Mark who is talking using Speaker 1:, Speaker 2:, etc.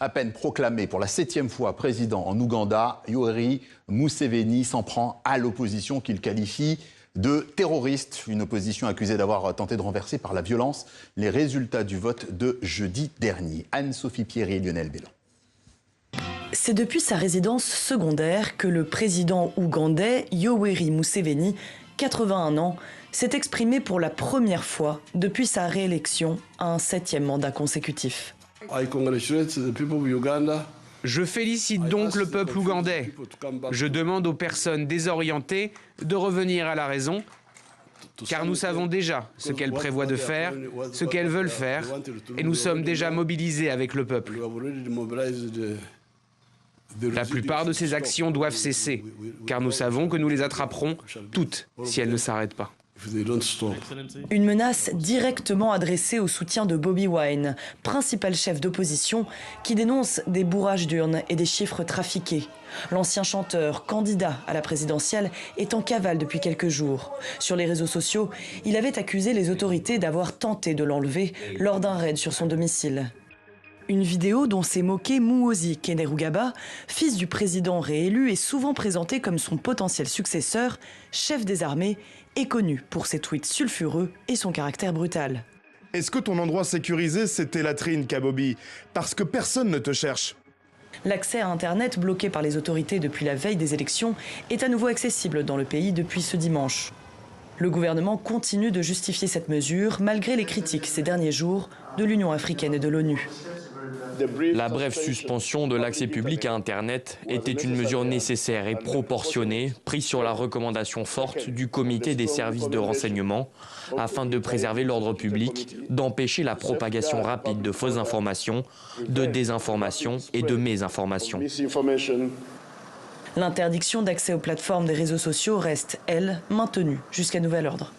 Speaker 1: À peine proclamé pour la 7e fois président en Ouganda, Yoweri Museveni s'en prend à l'opposition qu'il qualifie de terroriste. Une opposition accusée d'avoir tenté de renverser par la violence les résultats du vote de jeudi dernier. Anne-Sophie Pierry et Lionel Bélan.
Speaker 2: C'est depuis sa résidence secondaire que le président ougandais Yoweri Museveni, 81 ans, s'est exprimé pour la première fois depuis sa réélection à un 7e mandat consécutif.
Speaker 3: Je félicite donc le peuple ougandais. Je demande aux personnes désorientées de revenir à la raison, car nous savons déjà ce qu'elles prévoient de faire, ce qu'elles veulent faire, et nous sommes déjà mobilisés avec le peuple. La plupart de ces actions doivent cesser, car nous savons que nous les attraperons toutes si elles ne s'arrêtent pas.
Speaker 2: Une menace directement adressée au soutien de Bobi Wine, principal chef d'opposition, qui dénonce des bourrages d'urnes et des chiffres trafiqués. L'ancien chanteur, candidat à la présidentielle, est en cavale depuis quelques jours. Sur les réseaux sociaux, il avait accusé les autorités d'avoir tenté de l'enlever lors d'un raid sur son domicile. Une vidéo dont s'est moqué Muhoozi Kainerugaba, fils du président réélu et souvent présenté comme son potentiel successeur, chef des armées, est connu pour ses tweets sulfureux et son caractère brutal.
Speaker 4: Est-ce que ton endroit sécurisé, c'est tes latrines, Kabobi? Parce que personne ne te cherche.
Speaker 2: L'accès à Internet, bloqué par les autorités depuis la veille des élections, est à nouveau accessible dans le pays depuis ce dimanche. Le gouvernement continue de justifier cette mesure, malgré les critiques ces derniers jours de l'Union africaine et de l'ONU.
Speaker 5: La brève suspension de l'accès public à Internet était une mesure nécessaire et proportionnée, prise sur la recommandation forte du comité des services de renseignement, afin de préserver l'ordre public, d'empêcher la propagation rapide de fausses informations, de désinformation et de mésinformation.
Speaker 2: L'interdiction d'accès aux plateformes des réseaux sociaux reste, elle, maintenue jusqu'à nouvel ordre.